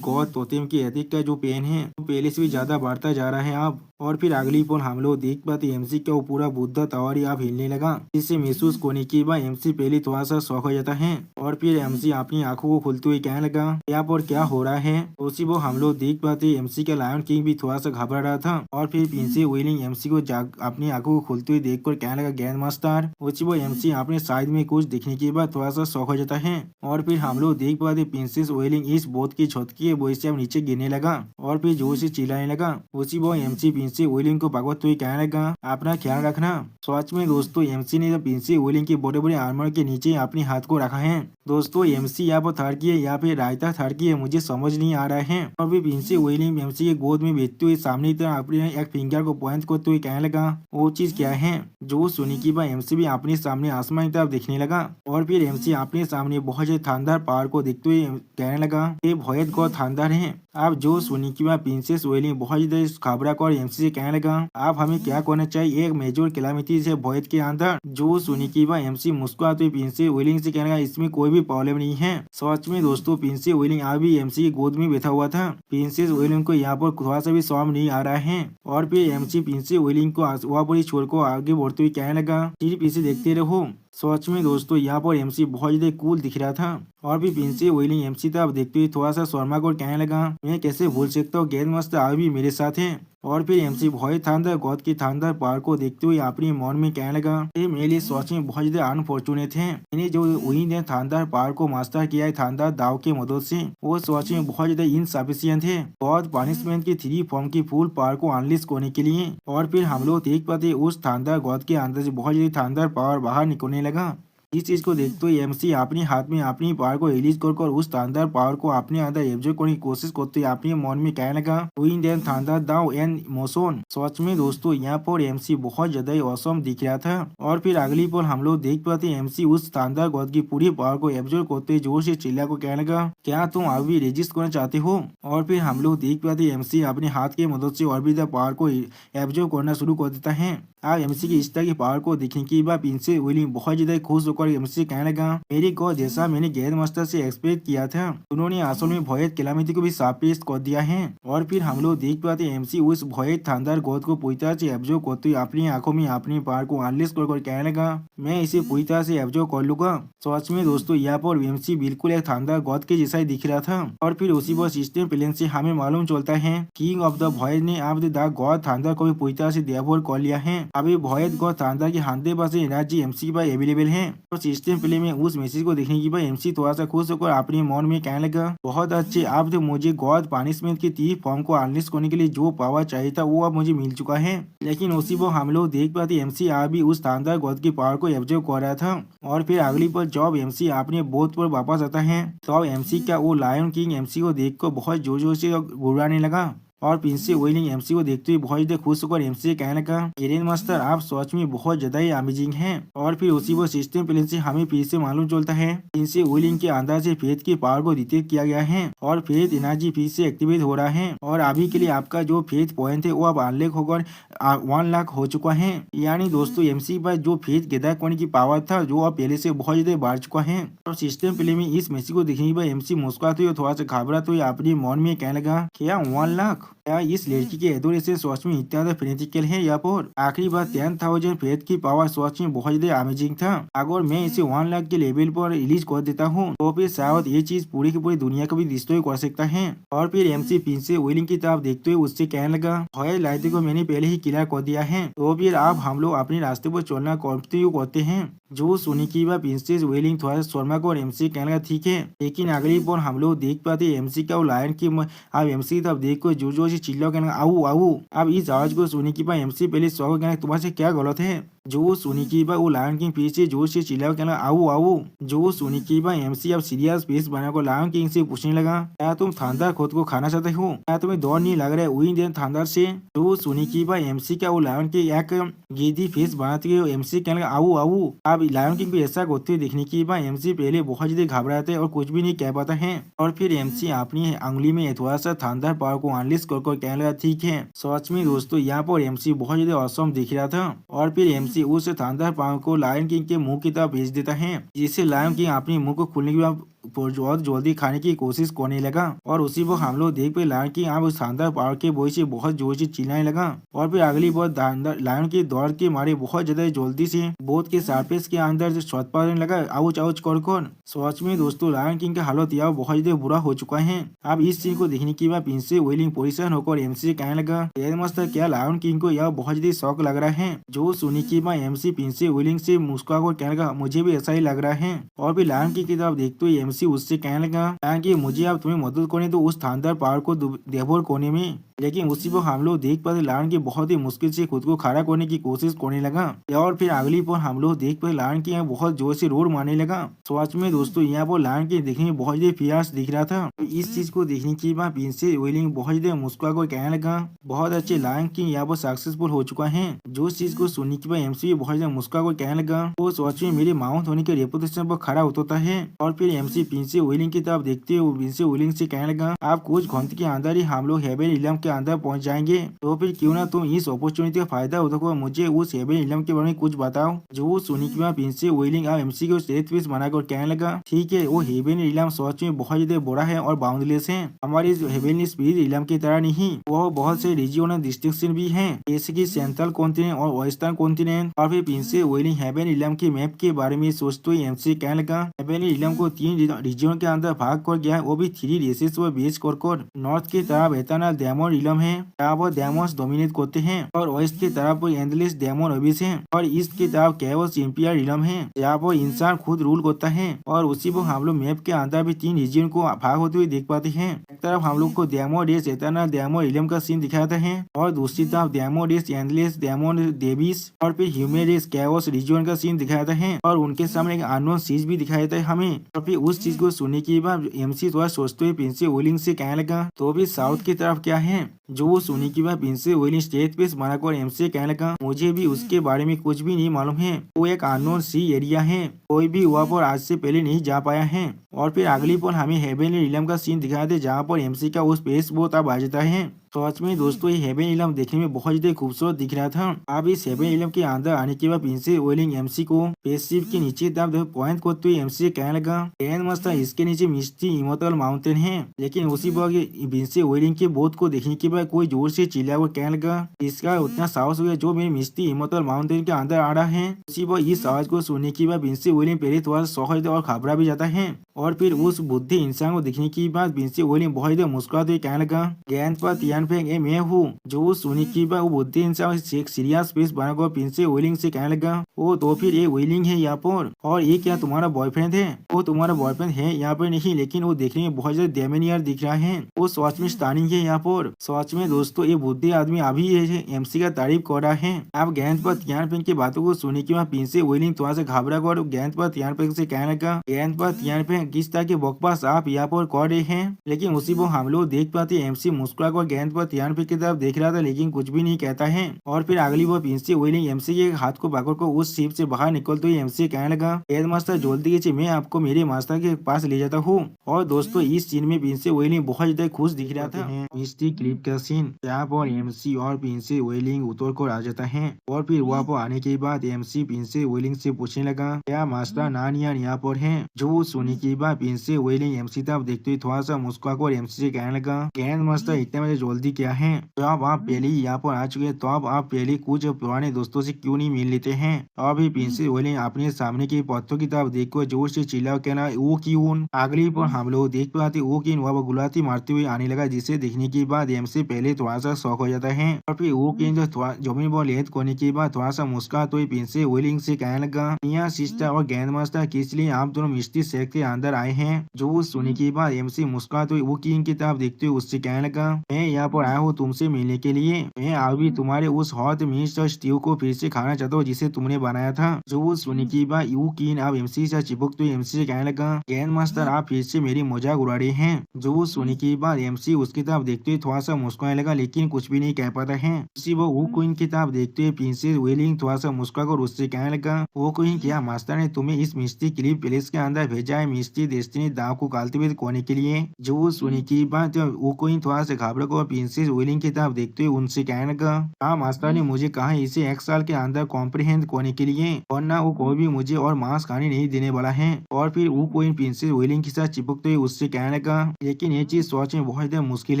गॉड तोतेम की एथिक का जो पेन है वो पहले से भी ज्यादा बढ़ता जा रहा है अब। और फिर अगली पल हम लोग देख पाते एमसी का वो पूरा बुद्धा टावर ही अब हिलने लगा जिसे महसूस करने के बाद एमसी पहले थोड़ा सा शौक हो जाता है। और फिर एमसी अपनी आंखों को खोलते हुए कहने लगा यहाँ पर क्या हो रहा है। उसी वो हम लोग देख पाते एमसी का लायन किंग भी थोड़ा सा घबरा रहा था। और फिर प्रिंस वेलिंग एमसी को अपनी आंखों को खोलते हुए देख कर कहने लगा ग्रैंड मास्टर। उसी वो एमसी अपने साइड में कुछ देखने के बाद थोड़ा सा शौक हो जाता है। और फिर हम लोग देख पाते प्रिंसेस वेलिंग इस बोट की छत की वजह से अब नीचे गिरने लगा और फिर जोर से चिल्लाने लगा। उसी वो एमसी प्रिंसी वेलिंग को पकड़ते हुए कहने लगा अपना ख्याल रखना। सच में दोस्तों एमसी ने प्रिंसी वेलिंग के बड़े बड़े आर्मर के नीचे अपने हाथ को रखा है। दोस्तों एमसी यहाँ पर थर्ड की है यहाँ पे रायता थर्ड की है मुझे समझ नहीं आ रहा है। और फिर प्रिंसी वेलिंग एमसी के गोद में बैठते हुए सामने की तरफ अपने एक फिंगर को पॉइंट करते हुए कहने लगा वो चीज क्या है। जो सुनी की बात एमसी भी अपने सामने आसमान की तरफ देखने लगा। और फिर एमसी अपने सामने बहुत ज्यादा शानदार पहाड़ को देखते हुए कहने लगा ये भयत गौर शानदार है। अब जो सुनी की बात प्रिंसेस वेलिंग बहुत ज्यादा घबरा कर एमसी से कहने लगा आप हमें क्या करना चाहिए एक मेजर कैलामिटी से भयत के अंदर। जो सुनी की बात एमसी मुस्कुराते हुए प्रिंसेस वेलिंग से कहने लगा इसमें कोई भी प्रॉब्लम नहीं है। सच में दोस्तों प्रिंसेस वेलिंग अभी एमसी की गोद में बैठा हुआ था। प्रिंसेस वेलिंग को यहाँ पर थोड़ा सा भी शर्म नहीं आ रहा है। और फिर एमसी प्रिंसेस वेलिंग को वहाँ पर छोड़ को आगे बढ़ते हुए कहने लगा सिर्फ इसे देखते रहो सच में दोस्तों यहाँ पर एमसी बहुत ज्यादा कूल दिख रहा था। और भी प्रिंस वेलिंग एमसी था। अब देखते हुए थोड़ा सा शर्मा को कहने लगा, मैं कैसे भूल सकता हूँ, गेंद मास्टर आज भी मेरे साथ है। और फिर एमसी भॉय थांडर गॉड की थांडर पावर को देखते हुए अपने मन में कहने लगा, ये मेरे लिए सच में बहुत ज्यादा अनफॉर्चुनेट है। मैंने जो वही ने थांडर पावर को मास्टर किया है थांडर दाव के मदद से, वो सच में बहुत ज्यादा इनसफिशियंट है गॉड पनिशमेंट की 3 फॉर्म की फुल पावर को अनलिस्ट करने के लिए। और फिर हम लोग देख पाते उस थांडर गॉड के अंदर से बहुत ज्यादा थांडर पावर बाहर निकलने लगा। इस चीज को देखते हुए एमसी अपने हाथ में अपनी पावर को रिलीज कर उस थांडर पावर को अपने अंदर एब्जॉर्ब करने की कोशिश करते हुए अपने मन में कहने लगा, विंड एंड थांडर दाव एंड मोशन। सच में दोस्तों यहाँ पर एमसी बहुत ज्यादा ही औसम दिख रहा था। और फिर अगली पल हम लोग देख पाते एमसी उस थांडर गॉड की पूरी पावर को एब्जॉर्ब करते जोर से चिल्ला को कहने लगा, क्या तुम अभी रेजिस्ट करना चाहते हो। और फिर हम लोग देख पाते एमसी अपने हाथ की मदद से और भी पावर को एब्जॉर्ब करना शुरू कर देता है। अब एमसी की इस तरह की पावर को देखने के बाद प्रिंस विलियम बहुत ज्यादा खुश होकर एमसी कहने लगा, मेरी गॉड जैसा मैंने गेंद मास्टर से एक्सपेक्ट किया था, उन्होंने असल में भॉयड कैलामिटी को भी सरप्राइज कर दिया है। और फिर हम लोग देख पाते एमसी उस भॉयड थांडर गॉड को पूरी तरह से एब्जॉर्ब करते हुए अपनी आंखों में अपनी पावर को अनलिस्ट कर कहने लगा, मैं इसे पूरी तरह से एब्जॉर्ब कर लूंगा। सच में दोस्तों यहाँ पर एमसी बिल्कुल एक थांडर गॉड के जैसा ही दिख रहा था। और फिर उसी पर सिस्टम प्लान से हमें मालूम चलता है किंग ऑफ द भॉयड ने अब द गॉड थांडर को भी पूरी तरह से देवोर कर लिया है। अभी भॉयड गॉड थांडर के 100% एनर्जी एमसी के पास अवेलेबल है। तो सिस्टम प्ले में उस मैसेज को देखने के बाद एमसी थोड़ा सा खुश होकर अपने मन में कहने लगा, बहुत अच्छे, अब तो मुझे गॉड पनिशमेंट की 3 फॉर्म को अनलिस्ट करने के लिए जो पावर चाहिए था वो अब मुझे मिल चुका है। लेकिन उसी पर हम लोग देख पाते एमसी आज भी उस थांडर गॉड की पावर को एब्जॉर्ब कर रहा था। और फिर अगली पर जब एमसी अपने बोध पर वापस आता है तो एमसी का वो लायन किंग एमसी को देखकर बहुत जोर जोर से गुर्राने लगा। और प्रिंस वेलिंग एमसी को देखते हुए बहुत ज्यादा खुश होकर एमसी से कहने लगा, ग्रैंड मास्टर आप सच में बहुत ज्यादा ही अमेजिंग हैं। और फिर उसी वो सिस्टम प्लान से हमें फिर से मालूम चलता है प्रिंस वेलिंग के अंदर से फेथ की पावर को डिटेक्ट किया गया है और फेथ एनर्जी फिर से एक्टिवेट हो रहा है। और अभी के लिए आपका जो फेथ पॉइंट है वो अब अनलॉक होकर 1 लाख हो चुका है। यानी दोस्तों एमसी के पास जो फेथ गैदर करने की पावर था जो अब पहले से बहुत ज्यादा बढ़ चुका है। और सिस्टम प्ले में इस मैसेज को देखने के बाद एमसी मुस्कुराते हुए थोड़ा सा घबराते हुए अपने मन में कहने लगा, क्या 1 लाख, क्या इस लड़की के एडोरेशन सच में इतना फेनेटिकल है। यहाँ पर आखिरी बार 10,000 फेथ की पावर सच में बहुत ज्यादा अमेजिंग था। अगर मैं इसे 1 लाख के लेवल पर रिलीज कर देता हूँ तो फिर शायद ये चीज पूरी की पूरी दुनिया को भी डिस्ट्रॉय कर सकता है। और फिर एमसी प्रिंस वेलिंग की तरफ देखते हुए उससे कहने लगा, भॉयड लाइट को मैंने पहले ही क्लियर कर दिया है, तो फिर अब हम लोग अपने रास्ते पर चलना कंटिन्यू करते हैं। जो सुनी की बात प्रिंसेस वेलिंग थोड़ा शर्मा को और एमसी कहने लगा, ठीक है। लेकिन अगली बार हम लोग देख पाते एमसी का लायन की अब एमसी की तरफ देख कर जोर जोर से चिल्ला कहने लगा, आओ आओ। अब इस आवाज को सुनी की बात एमसी पहले सौ कहने तुम्हारे से क्या गलत है। जो सुनी की बात वो लायन किंग फिर से जोर से चिल्ला कहना, आओ आओ। जो सुनी की बात एमसी अब सीरियस फेस बनाकर लायन किंग से पूछने लगा, क्या तुम थांडर खुद को खाना चाहते हो, क्या तुम्हें डर नहीं लग रहा है विंड एंड थांडर से। जो सुनी की बात एमसी का वो लायन के एक गेदी फेस बनाते हुए एमसी कहने लगा, आओ आओ। अब लायन किंग भी ऐसा करते देखने की बात एमसी पहले बहुत ज्यादा घबराते और कुछ भी नहीं कह पाता है। और फिर एमसी अपनी अंगुली में थोड़ा सा थांडर पावर को अनलिस्ट कर कहने लगा, ठीक है। सच में दोस्तों यहाँ पर एमसी बहुत ज्यादा औसम दिख रहा था। और फिर एमसी उस थांडर पावर को लायन किंग के मुंह की तरफ भेज देता है, जिससे लायन किंग अपने मुंह को खोलने के बाद बहुत जल्दी खाने की कोशिश करने लगा। और उसी पर हम लोग देख पे लायन किंग अब उस थांडर पावर के वॉइस से बहुत जोर से चिल्लाने लगा। और फिर अगली बार लायन की दौड़ के मारे बहुत ज्यादा जल्दी से बोट के सरफेस के अंदर छत पर लगा, आउच आउच कर। सच में दोस्तों लायन किंग का हालत यह बहुत ज्यादा बुरा हो चुका है। अब इस सीन को देखने के बाद प्रिंस वेलिंग पोजिशन होकर एमसी से कहने लगा, मास्टर क्या लायन किंग को यह बहुत ज्यादा शौक लग रहा है। जो सुनी की बात एमसी प्रिंस वेलिंग से मुस्कुराकर कहने लगा, मुझे भी ऐसा ही लग रहा है। और फिर लायन किंग की तरफ देखते हुए एमसी उससे कहने लगा कि मुझे अब तुम्हें मदद करने दो उस थांडर पावर को देवोर करने में। लेकिन उसी पर हम लोग देख पाते लायन की बहुत ही मुश्किल से खुद को खड़ा करने की कोशिश करने लगा। और फिर अगली पर हम लोग देख पाते लायन की बहुत जोर से रोड मारने लगा। सच में दोस्तों यहाँ पर लायन के देखने में बहुत ज्यादा फियर्स दिख रहा था। इस चीज को देखने के बाद प्रिंस वेलिंग बहुत ज्यादा मुस्कुरा कर कहने लगा, बहुत अच्छे लायन किंग यहाँ पर सक्सेसफुल हो चुका है। जो चीज को सुनने के बाद एमसी बहुत ज्यादा मुस्कुरा कर कहने लगा, वो सच में मेरे माउंट होने के रेपुटेशन पर खड़ा उतरता है। और फिर एमसी एमसी प्रिंस विलिंग की तरफ देखते हुए प्रिंस विलिंग से कहने लगा, आप कुछ घंटे के अंदर ही हम लोग हेवन इलम के अंदर पहुंच जाएंगे, तो फिर क्यों ना तुम इस अपॉर्चुनिटी का फायदा उठाकर मुझे उस हेवन इलम के बारे में कुछ बताओ। जो सुनी की बात प्रिंस विलिंग अब एमसी को स्टेट फीस बनाकर कहने लगा, ठीक है, वो हेवन इलम सच में बहुत ज्यादा बड़ा है और बाउंडलेस है। हमारे हेवन स्पिरिट इलम की तरह नहीं, वो बहुत से रीजन और डिस्ट्रिक्शन भी है, जैसे की सेंट्रल कॉन्टिनेंट और वेस्टर्न कॉन्टिनेंट। और फिर प्रिंस विलिंग हेवन इलम के मैप के बारे में सोचते हुए एमसी कहने लगा, हेवन इलम को 3 रीजन के अंदर भाग कर गया, वो भी 3 रेसेस पर बेस कर। नॉर्थ की तरफ एटर्नल डेमन इलम है, यहाँ पर डेमोस डोमिनेट करते हैं, और वेस्ट की तरफ एंडलेस डेमन अबिस है, और ईस्ट की तरफ कैओस इंपियर इलम है, यहाँ पर इंसान खुद रूल करता है। और उसी पर हम लोग मैप के अंदर भी 3 रीजन को भाग होते हुए देख पाते हैं। एक तरफ हम लोग को डेमो रेस एटर्नल डेमन इलम का सीन दिखाता है, और दूसरी तरफ demo race endless demon Davis और फिर ह्यूमन रेस कैओस रीजन का सीन दिखाता है, और उनके सामने एक अननोन चीज भी दिखाई देता है हमें। और फिर उस चीज को सुनने के बाद एमसी थोड़ा सोचते हुए प्रिंस विलिंग से कहने लगा, तो भी साउथ की तरफ क्या है। जो वो सुनी की बात प्रिंस विलिंग स्टेज पे बनाकर एमसी कहने लगा, मुझे भी उसके बारे में कुछ भी नहीं मालूम है, वो एक अननोन सी एरिया है, कोई भी वहाँ पर आज से पहले नहीं जा पाया है। और फिर अगली पल हमें हेवन इलम का सीन दिखाया दे, जहाँ पर एमसी का उस पेस बहुत अब आ जाता है। सच में दोस्तों ये हेवन इलम देखने में बहुत ज्यादा खूबसूरत दिख रहा था। अब इस हेवन इलम के अंदर आने के बाद प्रिंस विलिंग एमसी को स्पेसशिप के नीचे पॉइंट करते हुए एमसी कहने लगा, मस्त इसके नीचे मिस्टी इमोर्टल माउंटेन है। लेकिन उसी वक्त प्रिंस विलिंग के बोट को देखने के बाद कोई जोर से चिल्ला हुआ कहने लगा, इसका उतना साहस हुआ जो मेरे मिस्टी इमोर्टल माउंटेन के अंदर आ रहा है। उसी वक्त इस आवाज को सुनने के बाद प्रिंस विलिंग पहले थोड़ा शौक और घबरा भी जाता है, और फिर उस बुद्धि इंसान को देखने के बाद प्रिंस विलिंग बहुत ज्यादा मुस्कुराते हुए कहने लगा, ज्ञान पर मैं हूँ। जो सुनी की बात वो बुद्धि इंसान एक सीरियस फेस बनाकर प्रिंस विलिंग से कहने लगा, ओ तो फिर ये विलिंग है यहाँ पर, और ये क्या तुम्हारा बॉयफ्रेंड है। वो तुम्हारा बॉयफ्रेंड है यहाँ पर नहीं, लेकिन वो देखने में बहुत ज्यादा डेमेनियर दिख रहा है, वो सच में स्टानिंग है यहाँ पर। सच में दोस्तों ये बुद्धि आदमी अभी एमसी का तारीफ कर रहा है। अब गेंद पर त्यान की बातों को सुनने के बाद प्रिंस विलिंग थोड़ा सा घबरा कर गेंद पर त्यान से कहने लगा, गेंद पर त्यान किस तरह के बकवास आप यहाँ पर कर रहे हैं। लेकिन उसी वो हम लोग देख पाते एमसी मुस्कुरा कर गेंद पर त्यान की तरफ देख रहा था, लेकिन कुछ भी नहीं कहता है। और फिर अगली बार प्रिंस विलिंग एमसी के हाथ को पकड़कर उस शिप से बाहर निकलते हुए एमसी कहने लगा, हेड मास्टर जल्दी कीजिए, मैं आपको मेरे मास्टर के पास ले जाता हूँ। और दोस्तों इस सीन में प्रिंस विलिंग बहुत ज्यादा खुश दिख रहा था। मिस्टी क्लिप का सीन, यहाँ पर एमसी और प्रिंस विलिंग उतर कर आ जाता है, और फिर वहाँ पर आने के बाद एमसी प्रिंस विलिंग से पूछने लगा, क्या मास्टर नानियान यहाँ पर है। जो सुनी के बाद प्रिंस विलिंग एमसी तरफ देखते हुए थोड़ा सा मुस्कुरा कर एमसी से कहने लगा, गेंद मास्टर इतने बजे जल्दी क्या है, तो अब आप पहले ही यहाँ पर आ चुके हैं, तो अब आप पहले कुछ पुराने दोस्तों से क्यों नहीं मिल लेते हैं। अभी प्रिंस विलिंग अपने सामने के पत्थर की तरफ देखकर जोर से चिल्ला कहना, वो क्यों। अगली पर हम लोग देख पाते वो कि वह गुलाती मारते हुए आने लगा, जिसे देखने के बाद एमसी पहले थोड़ा सा शौक हो जाता है, और फिर वो कि जमीन पर लेट करने के बाद थोड़ा सा मुस्कुराते हुए प्रिंस विलिंग से कहने लगा, मियां सिस्टर और गेंद मास्टर किस लिए आप दोनों मिस्टी शहर के अंदर आए हैं। जो सुनने के बाद एमसी मुस्कुराते हुए वो किंग की तरफ देखते हुए उससे कहने लगा, मैं यहाँ पर आया हूँ तुमसे मिलने के लिए, मैं अभी तुम्हारे उस हॉट मीट और स्टीव को फिर से खाना चाहता हूँ जिसे तुमने बनाया था। जो सुनने के बाद यू किन अब एमसी से चिपकते हुए एमसी से कहने लगा, गेंद मास्टर आप फिर से मेरी मजाक उड़ा रहे हैं। जो सुनने के बाद एमसी उसकी तरफ देखते हुए थोड़ा सा मुस्कुराने लगा, लेकिन कुछ भी नहीं कह पाता है। उसी वो क्वीन की तरफ देखते हुए प्रिंस विलिंग थोड़ा सा मुस्कुराकर उससे कहने लगा, वो क्वीन क्या मास्टर ने तुम्हें इस मिस्टी क्लिप पैलेस के अंदर भेजा है मिस्टी डेस्टिनी दाव को काल्टिवेट करने के लिए। जो सुनने की बात वो क्वीन थोड़ा सा घबरा कर प्रिंस विलिंग की तरफ देखते हुए उनसे कहने लगा, हाँ मास्टर ने मुझे कहा इसे 1 साल के अंदर कॉम्प्रिहेंड करने के लिए, वरना वो कोई भी मुझे और मांस खाने नहीं देने वाला है। और फिर वो क्वीन प्रिंस विलिंग के साथ चिपकते हुए उससे कहने लगा, लेकिन ये चीज सोच में बहुत ज्यादा मुश्किल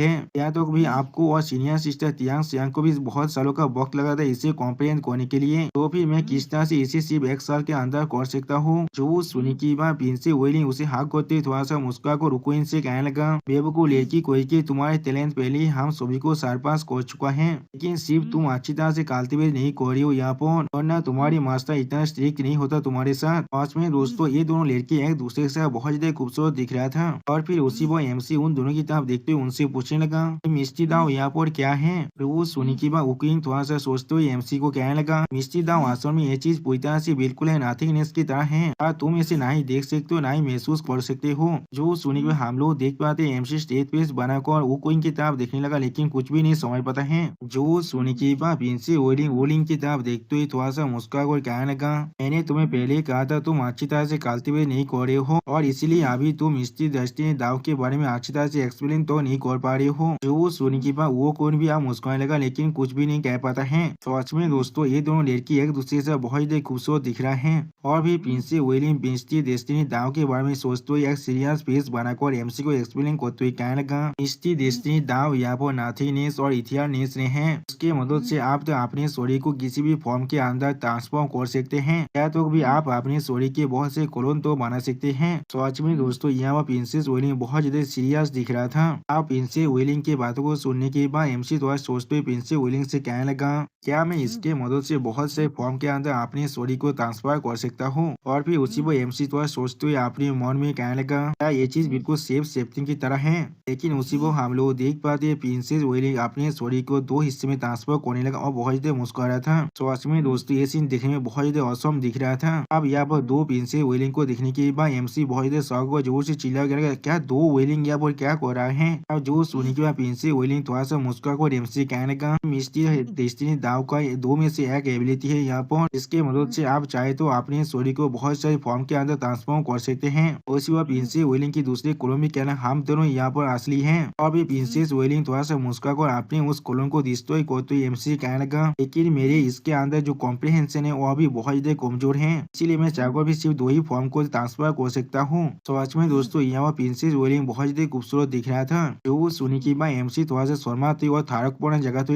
है, या तो भी आपको और सीनियर सिस्टर तियांग सियांग को भी बहुत सालों का वक्त लगा था इसे कॉम्प्रिहेंड करने के लिए, तो फिर मैं किस तरह से इसे सिर्फ 1 साल के अंदर कर सकता हूँ। जो सुनी की बात प्रिंस विलिंग उसे हाथ करते थोड़ा सा मुस्कुरा कर क्वीन से कहने लगा, बेवकूफ लड़की कोई के तुम्हारे टैलेंट पहले ही हम सभी को सरपास कर चुका है, लेकिन सिर्फ तुम अच्छी तरह से कल्टीवेट नहीं कर रही हो यहाँ पर, वरना तुम्हारी मास्टर इतना स्ट्रिक्ट नहीं होता तुम्हारे साथ। पास में दोस्तों ये दोनों लड़के एक दूसरे के साथ बहुत ज्यादा खूबसूरत दिख रहा था। और फिर उसी वो एमसी उन दोनों की तरफ देखते हुए उनसे पूछने लगा, मिस्टी दाव यहाँ पर क्या है। वो सुनी की बात उकिंग थोड़ा सा सोचते हुए एमसी को कहने लगा, मिस्टी दाव असल में ये चीज पूरी तरह से बिल्कुल है नथिंगनेस की तरह है, तुम इसे ना ही देख सकते हो ना ही महसूस महसूस कर सकते हो। जो सुनने में हम लोग देख पाते हैं एमसी स्टेज पे बनाकर वो कोई किताब देखने लगा लेकिन कुछ भी नहीं समझ पाता है। जो सुनने के बाद प्रिंसी वोलिंग किताब देखते ही थोड़ा सा मुस्कुरा कर कहने लगा, मैंने तुम्हें पहले ही कहा था तुम अच्छी तरह से कल्टीवेट नहीं कर रहे हो और इसीलिए अभी तुम स्त्री दृष्टि दाव के बारे में अच्छी तरह से एक्सप्लेन तो नहीं कर पा रहे हो। जो सुनने के बाद वो कौन भी आप मुस्कुराने लगा लेकिन कुछ भी नहीं कह पाता है। तो सच में दोस्तों ये दोनों लड़की एक दूसरे से बहुत ही खूबसूरत दिख रहा है और भी प्रिंसी विलियम मिस्टी डेस्टिनी दाव के बारे में सोचते हुए एक सीरियस फेस बनाकर एमसी को एक्सप्लेन करते हुए कहने लगा, मिस्टी डेस्टिनी दाव यहाँ पर नाथीनेस और इथियानेस ने है, उसके मदद से आप तो अपने शरीर को किसी भी फॉर्म के अंदर ट्रांसफॉर्म कर सकते हैं या तो भी आप अपने शरीर के बहुत से क्लोन तो बना सकते हैं। सच में दोस्तों यहाँ पर प्रिंसेस विलियम बहुत ज्यादा सीरियस दिख रहा था। आप प्रिंसेस विलियम की बातों को सुनने के बाद एमसी थोड़ा सोचते हुए प्रिंसेस विलियम से कहने लगा, क्या मैं इसके मदद से बहुत से फॉर्म के अंदर अपने शरीर को ट्रांसफर कर सकता हूँ। और फिर उसी पर एमसी थोड़ा सोचते हुए अपने मन में कहने लगा, क्या ये चीज बिल्कुल सेफ सेफ्टी की तरह है। लेकिन उसी को हम लोग देख पाते हैं प्रिंसेस विलियम अपने शरीर को दो हिस्से में ट्रांसफर करने लगा और बहुत ज्यादा मुस्कुरा था। सच में दोस्तों ये सीन देखने में बहुत ज्यादा औसम दिख रहा था। अब यहाँ पर दो प्रिंसेस विलियम को देखने के बाद एमसी बहुत ज्यादा शौक और जोर से चिल्ला गया, क्या दो विलियम यहाँ पर क्या कर रहा है। अब जो सुनने के बाद प्रिंसेस विलियम थोड़ा सा मुस्कुरा कर एमसी कहने का, मिस्टी डेस्टिनी दाव का दो में से एक एबिलिटी है यहाँ पर, इसके मदद से आप चाहे तो अपने शरीर को बहुत सारे फॉर्म के अंदर ट्रांसफॉर्म कर सकते हैं। उसी वह प्रिंसेस विलियम की दूसरे कोलों में कहना, हम दोनों यहाँ पर असली हैं। और भी प्रिंसेस विलियम थोड़ा सा मुस्कुरा कर अपने उस कोलों को डिस्ट्रॉय करते हुए एमसी कहने लगा, लेकिन मेरे इसके अंदर जो कॉम्प्रिहेंशन है वो भी बहुत ज्यादा कमजोर है, इसीलिए मैं चाहकर भी सिर्फ दो ही फॉर्म को ट्रांसफर कर सकता हूँ। सच में दोस्तों यहाँ प्रिंसेस विलियम बहुत ज्यादा खूबसूरत दिख रहा था। जो सुनी की बात एमसी थोड़ा सा शर्माते और थारकपूर्ण जगह तो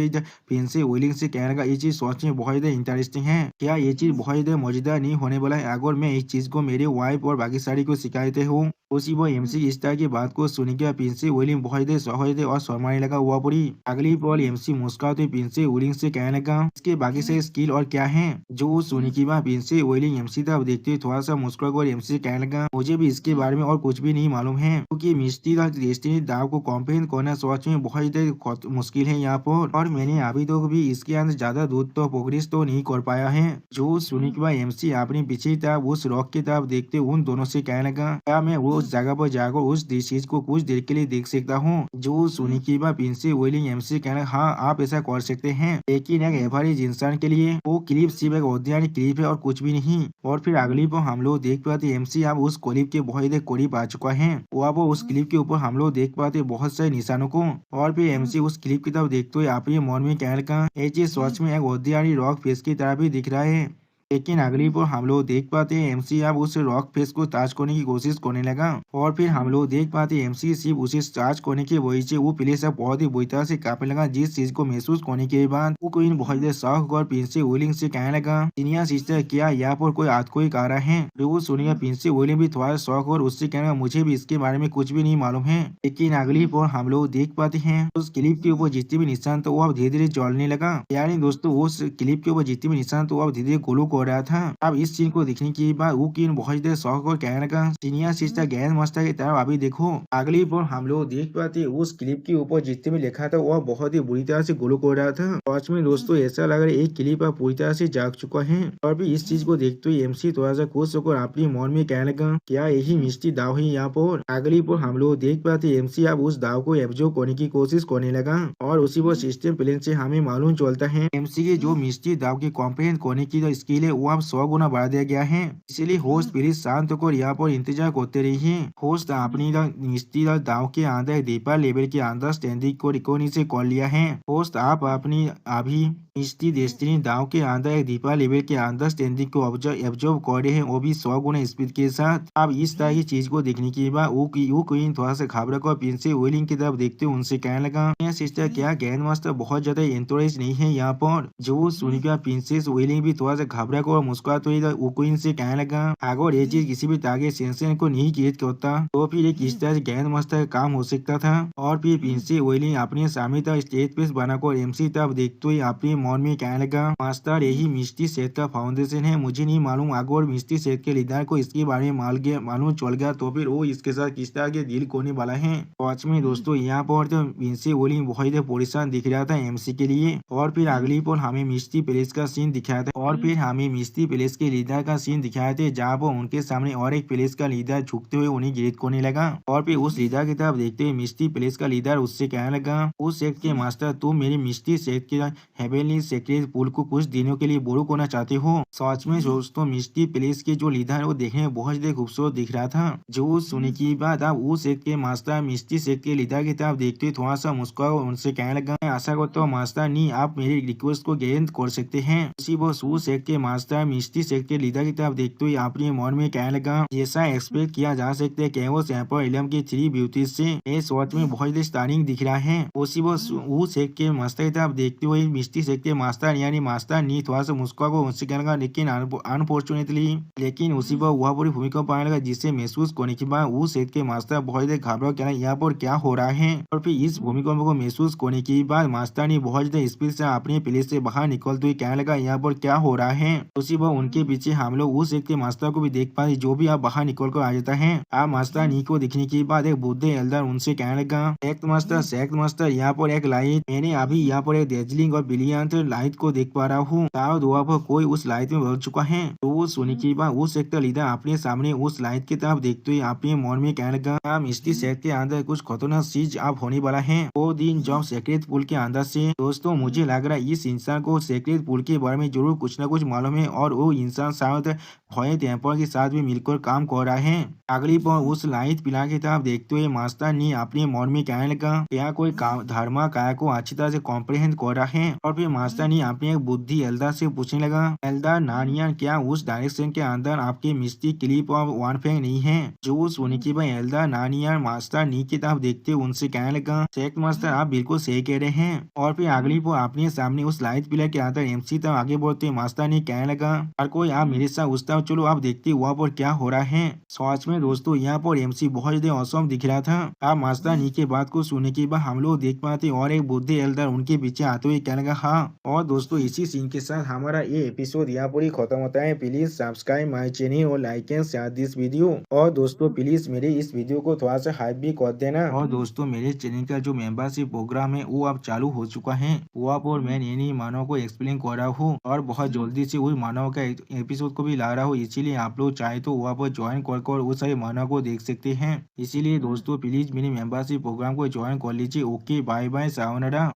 प्रिंसेस विलियम से कहने लगा, ये चीज सोच में बहुत ज्यादा इंटरेस्टिंग है, क्या ये चीज बहुत ज्यादा मजेदार नहीं होने वाला है अगर मैं इस चीज को मेरे वाइफ और बाकी सारी को सिखाते हूँ। उसी वो एमसी इस तरह की बात को सुन के प्रिंसेस विलियम बहुत ज्यादा सहज और शर्माने लगा हुआ पूरी। अगली पल एमसी मुस्कुराते प्रिंसेस विलियम से कहने लगा, इसके बाकी से स्किल और क्या है। जो सुनी की बात प्रिंसेस विलियम एमसी तरफ देखते हुए थोड़ा सा मुस्कुरा कर एमसी से कहने लगा, मुझे भी इसके बारे में और कुछ भी नहीं मालूम है क्योंकि मिस्टी डेस्टिनी दाव को कॉम्प्रेहेंड करना सच में बहुत ज्यादा मुश्किल है यहाँ पर, और मैंने अभी तक भी इसके अंदर ज्यादा दूर तो प्रोग्रेस तो नहीं कर पाया है। जो सुनी के बाद एमसी अपनी पीछे तरफ उस रॉक की तरफ देखते उन दोनों से कहने लगा, क्या मैं उस जगह पर जाकर उस चीज को कुछ देर के लिए देख सकता हूँ। जो सुनी के बाद प्रिंसेस विलियम एमसी कहने, हाँ आप ऐसा कर सकते हैं, लेकिन एक एवरेज इंसान के लिए वो क्लिप सिर्फ एक ऑर्डिनरी क्लिप है और कुछ भी नहीं। और फिर अगली पर हम लोग देख पाते एमसी अब उस क्लिप के बहुत ही करीब आ चुका है। वो उस क्लिप के ऊपर हम लोग देख पाते बहुत सारे निशानों को। और फिर एमसी उस क्लिप की तरफ देखते हुए अपने मन में कहने लगा, ये चीज सच में एक ऑर्डिनरी रॉक फेस की तरह भी दिख रहा है। लेकिन अगली पर हम लोग देख पाते हैं एमसी अब उस रॉक फेस को टच करने की कोशिश करने लगा। और फिर हम लोग देख पाते हैं एमसी सिर्फ उसे टच करने की वजह से वो प्लेस अब बहुत ही बुरी तरह से कांपने लगा। जिस चीज को महसूस करने के बाद वो कोई बहुत ज्यादा शौक और प्रिंसेस विलियम से कहने लगा, सीनियर सिस्टर क्या यहाँ पर कोई अर्थक्वेक आ रहा है। वो सुनिए प्रिंसेस विलियम भी थोड़ा शौक और उससे कहने लगा, मुझे भी इसके बारे में कुछ भी नहीं मालूम है। लेकिन अगली पर हम लोग देख पाते हैं उस क्लिप के ऊपर जितने भी निशान तो वो अब धीरे धीरे जलने लगा। यानी दोस्तों उस क्लिप के ऊपर जितने भी निशान तो अब धीरे धीरे ग्लो हो रहा था। अब इस सीन को देखने के बाद वो की बहुत ज्यादा शौक और कहने लगा, सीनियर सिस्टर गैस मास्टर की तरफ अभी देखो। अगली पर हम लोग देख पाते उस क्लिप के ऊपर जितने भी लिखा था वह बहुत ही बुरी तरह से ग्लो हो रहा था। सच में दोस्तों ऐसा लग रहा है एक क्लिप अब पूरी तरह से जाग चुका है। और भी इस चीज को देखते हुए एमसी थोड़ा सा खुश होकर अपनी मन में कहने लगा, क्या यही मिस्टी दाव है यहाँ पर। अगली पर हम लोग देख पाते एमसी अब उस दाव को एब्जॉर्ब करने की कोशिश करने लगा। और उसी पर सिस्टम प्लेन से हमें मालूम चलता है एमसी के जो मिस्टी दाव के कॉम्प्रेहेंड करने की जो स्किल है वो अब 100 गुना बढ़ा दिया गया है। इसलिए होस्ट प्लीज शांत होकर यहाँ पर इंतजार करते रहिए। होस्ट अपनी मिस्टी दाव के अंदर डीपर लेवल के अंडरस्टैंडिंग को रिकॉर्डिंग से कर लिया है। होस्ट आप अपनी अभी मिस्टी डेस्टिनी दाव के अंदर एक डीपर लेवल के अंडरस्टैंडिंग को एब्जॉर्ब कर रहे हैं, वो भी 100 गुना स्पीड के साथ। अब इस तरह की चीज को देखने के बाद वो क्वीन थोड़ा सा घबरा कर प्रिंसेस विलियम की तरफ देखते उनसे कहने लगा, सिस्टर क्या ग्रैंड मास्टर बहुत ज्यादा इंटरेस्ट नहीं है यहाँ पर। जो सुनिका प्रिंसेस विलियम भी थोड़ा सा घबरा कर मुस्कुराते हुए क्वीन से कहने लगा, अगर ये चीज किसी भी तरह के सेंसन को नहीं क्रिएट करता तो फिर एक इस तरह से ग्रैंड मास्टर का काम हो सकता था। और फिर प्रिंसेस विलियम अपने सामने तरफ स्टेज पेस बनाकर एमसी तरफ देखते हुए अपने मन में कहने लगा, मास्टर यही मिस्टी सेट का फाउंडेशन है। मुझे नहीं मालूम अगर मिस्टी सेट के लीडर को इसके बारे में मालूम चल गया तो फिर वो इसके साथ किस तरह के डील करने वाला है। सच में दोस्तों यहाँ पर तो प्रिंसेस विलियम बहुत परेशान दिख रहा था एमसी के लिए। और फिर अगली पर हमें मिस्टी पैलेस का सीन दिखाया था। और फिर हमें वही मिस्टी पैलेस के लीडर का सीन दिखाए थे, जहाँ पर उनके सामने और एक पैलेस का लीडर झुकते हुए उन्हें ग्रीट करने लगा। और फिर उस लीडर की तरफ देखते हुए मिस्टी पैलेस का लीडर उससे कहने लगा, उस सेक्ट के मास्टर, तुम मेरी मिस्टी सेक्ट के हेवेनली सेक्रेट पूल को कुछ दिनों के लिए बोरो करना चाहते हो। सच में दोस्तों मिस्टी पैलेस के जो लीडर है वो देखने में बहुत ज्यादा खूबसूरत दिख रहा था। जो सुनने की बात आप उस सेक्ट के मास्टर मिस्टी सेक्ट के लीडर की तरफ देखते हुए थोड़ा सा मुस्कुरा और उनसे कहने लगा, मैं आशा करता हूँ मास्टर नहीं आप मेरी रिक्वेस्ट को ग्रहण कर सकते हैं। उसी वो उस सेक्ट के मास्टर मिस्टी सेक्ट के लीडर की तरफ देखते हुए अपने मन में कहने लगा, जैसा एक्सपेक्ट किया जा सकता है कैवस एम्पर इलम की 3 ब्यूटी से ये शॉट में बहुत ज्यादा स्टार्निंग दिख रहा है। उसी वो उस सेक्ट के मास्टर की तरफ देखते हुए मिस्टी सेक्ट के मास्टर यानी मास्टर नी थोड़ा सा मुस्कुरा को उनसे कहने लगा, लेकिन अनफॉर्चुनेटली लेकिन उसी पर वह पूरी भूमिका पाने लगा, जिसे महसूस करने के बाद उस सेक्ट के मास्टर बहुत ज्यादा घबरा कहना यहाँ पर क्या हो रहा है। और फिर इस भूमिका को महसूस करने के बाद मास्टर ने बहुत ज्यादा स्पीड से अपने प्लेस से बाहर निकलते हुए कहने लगा, यहाँ पर क्या हो रहा है। उसी पर उनके पीछे हम लोग उस सेक्ट के मास्टर को भी देख पाए, जो भी आप बाहर निकल कर आ जाता है। आप मास्टर नी को देखने के बाद एक बुद्ध एल्डर उनसे कहने लगा, सेक्ट मास्टर यहाँ पर एक लाइट, मैंने अभी यहाँ पर एक डेजलिंग और ब्रिलियंट लाइट को देख पा रहा हूँ, दुआ पर कोई उस लाइट में बदल चुका है। तो सुनने के बाद उस सेक्ट का लीडर अपने सामने उस लाइट की तरफ देखते हुए अपने मन में कहने लगा, मिस्टी सेक्ट के अंदर कुछ खतरनाक चीज आप होने वाला है। वो दिन जब सेक्रेट पूल के अंदर से दोस्तों मुझे लग रहा है इस इंसान को सेक्रेट पूल के बारे में जरूर कुछ न कुछ मालूम है और वो इंसान शायद भय टेम्पर के साथ भी मिलकर काम कर रहा है। अगली बार उस लाइट पिला की तरफ देखते हुए मास्टर ने अपने मन में कहने लगा, क्या कोई धर्मा काय को अच्छी तरह से कॉम्प्रिहेंड कर रहा है। और फिर मास्टर ने अपने एक बुद्धि एल्डर से पूछने लगा, एल्डर नानियन क्या उस डायरेक्शन के अंदर आपके मिस्टी क्लिप और वन फैंग नहीं है। जो सुनी की भाई एल्डर नानियन मास्टर नी की तरफ देखते उनसे कहने लगा, सेक्ट मास्टर आप बिल्कुल सही कह रहे हैं। और फिर अगली बार अपने सामने उस लाइट पिलर के अंदर एमसी तक आगे बढ़ते मास्टर ने कहने लगा, हर कोई आप मेरे साथ उस तरफ चलो, आप देखते वहाँ पर क्या हो रहा है। सच में दोस्तों यहाँ पर एमसी बहुत ज्यादा औसम दिख रहा था। आप मास्टर नी के बात को सुनने के बाद हम लोग देख पाते और एक बुद्ध एल्डर उनके पीछे आते हुए कहने लगा, हाँ। और दोस्तों इसी सीन के साथ हमारा ये एपिसोड यहाँ पर ही खत्म होता है। प्लीज सब्सक्राइब माई चैनल और like and share this video. और दोस्तों प्लीज मेरे इस वीडियो को थोड़ा सा हाइप भी कर देना। और दोस्तों मेरे चैनल का जो मेंबरशिप प्रोग्राम है वो अब चालू हो चुका है। वहाँ पर मैं नई मानव को एक्सप्लेन कर रहा हूँ और बहुत जल्दी से उस मानव का एपिसोड को भी ला रहा हूँ। इसीलिए आप लोग चाहे तो वहाँ पर ज्वाइन कर उस सारे मानव को देख सकते हैं। इसीलिए दोस्तों प्लीज मेरे मेंबरशिप प्रोग्राम को ज्वाइन कर लीजिए। Okay bye bye sayonara.